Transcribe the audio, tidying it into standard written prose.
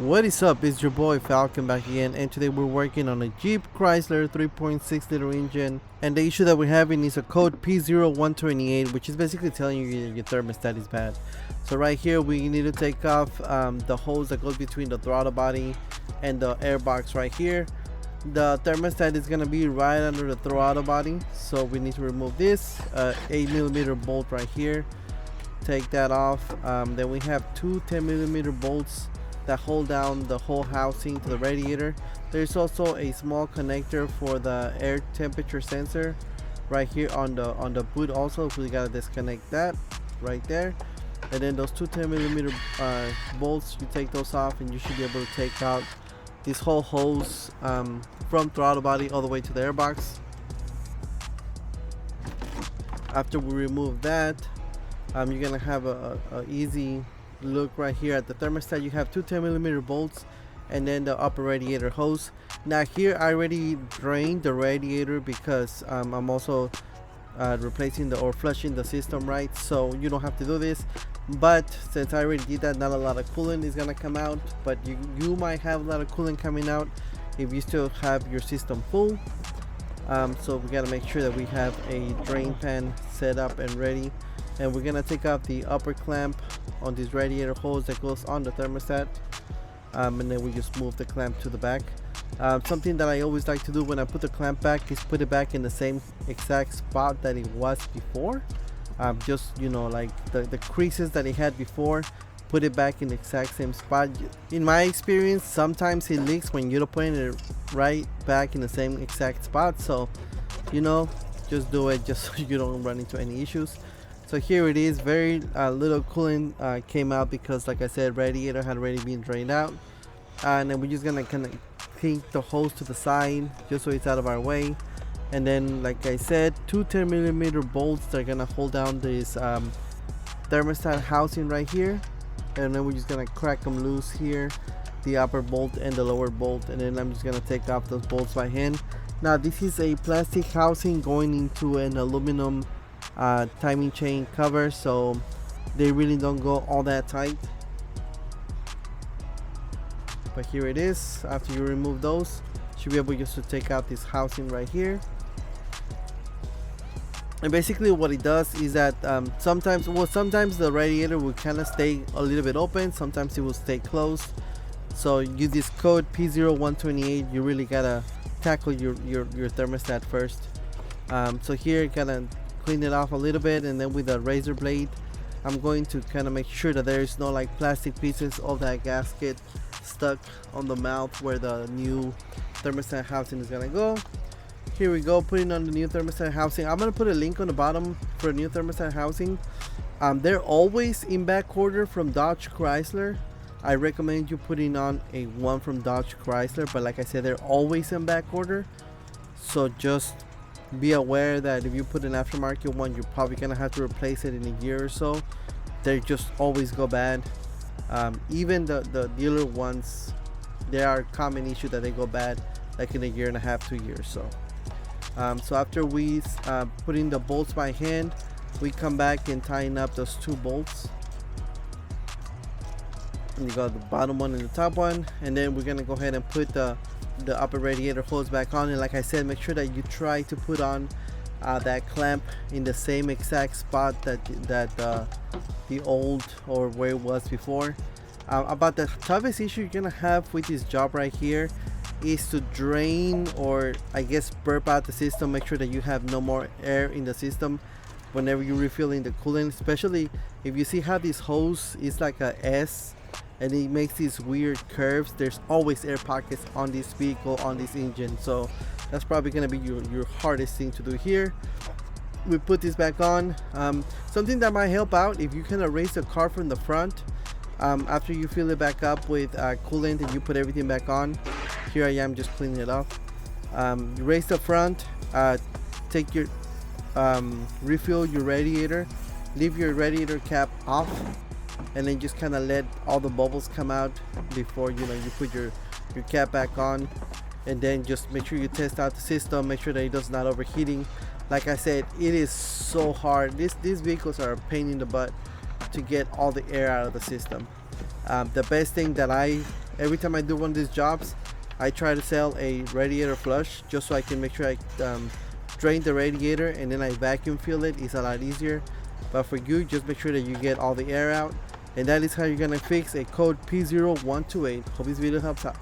What is up? It's your boy Falcon back again, and today we're working on a Jeep Chrysler 3.6 liter engine, and the issue that we're having is a code P0128, which is basically telling you your thermostat is bad. So right here we need to take off the hose that goes between the throttle body and the air box right here. The thermostat is going to be right under the throttle body, so we need to remove this 8mm bolt right here. Take that off. Then we have two 10mm bolts that hold down the whole housing to the radiator. There's also a small connector for the air temperature sensor right here on the boot also. We gotta disconnect that right there. And then those two 10mm bolts, you take those off and you should be able to take out this whole hose from throttle body all the way to the airbox. After we remove that, you're gonna have a easy look right here at the thermostat. You have two 10mm bolts and then the upper radiator hose. Now here I already drained the radiator because I'm also replacing or flushing the system, right? So you don't have to do this, but since I already did that, not a lot of coolant is gonna come out, but you might have a lot of coolant coming out if you still have your system full. So we gotta make sure that we have a drain pan set up and ready. And we're gonna take off the upper clamp on this radiator hose that goes on the thermostat, and then we just move the clamp to the back. Something that I always like to do when I put the clamp back is put it back in the same exact spot that it was before. Just, you know, like the creases that it had before, put it back in the exact same spot. In my experience, sometimes it leaks when you're putting it right back in the same exact spot. So, you know, just do it just so you don't run into any issues. So here it is. Very little coolant came out because, like I said, radiator had already been drained out. And then we're just gonna kind of kink the hose to the side just so it's out of our way. And then, like I said, two 10mm bolts that are gonna hold down this thermostat housing right here. And then we're just gonna crack them loose here, the upper bolt and the lower bolt. And then I'm just gonna take off those bolts by hand. Now this is a plastic housing going into an aluminum timing chain cover, so they really don't go all that tight. But here it is. After you remove those, you should be able just to take out this housing right here. And basically what it does is that sometimes the radiator will kind of stay a little bit open, sometimes it will stay closed. So use this code P0128. You really gotta tackle your thermostat first. So here, kind of clean it off a little bit, and then with a razor blade I'm going to kind of make sure that there is no like plastic pieces of that gasket stuck on the mouth where the new thermostat housing is gonna go. Here we go, putting on the new thermostat housing. I'm gonna put a link on the bottom for a new thermostat housing. They're always in back order from Dodge Chrysler. I recommend you putting on a one from Dodge Chrysler, but like I said, they're always in back order, so just be aware that if you put an aftermarket one, you're probably gonna have to replace it in a year or so. They just always go bad. Even the dealer ones, there are common issues that they go bad like in a year and a half, 2 years. So after we put in the bolts by hand, we come back and tighten up those two bolts. And you got the bottom one and the top one, and then we're gonna go ahead and put the upper radiator hose back on. And like I said, make sure that you try to put on that clamp in the same exact spot that the old or where it was before. About the toughest issue you're gonna have with this job right here is to drain, or I guess burp out the system. Make sure that you have no more air in the system whenever you're refilling the coolant, especially if you see how this hose is like a S and it makes these weird curves. There's always air pockets on this vehicle, on this engine, so that's probably gonna be your hardest thing to do here. We put this back on. Something that might help out, if you kind of raise the car from the front after you fill it back up with coolant and you put everything back on. Here I am just cleaning it off. You raise the front, take your refill your radiator, leave your radiator cap off, and then just kind of let all the bubbles come out before you put your cap back on. And then just make sure you test out the system, make sure that it does not overheating. Like I said, it is so hard. These vehicles are a pain in the butt to get all the air out of the system. The best thing that I every time I do one of these jobs, I try to sell a radiator flush just so I can make sure I drain the radiator and then I vacuum fill it. It's a lot easier. But for you, just make sure that you get all the air out. And that is how you're gonna fix a code P0128. Hope this video helps out.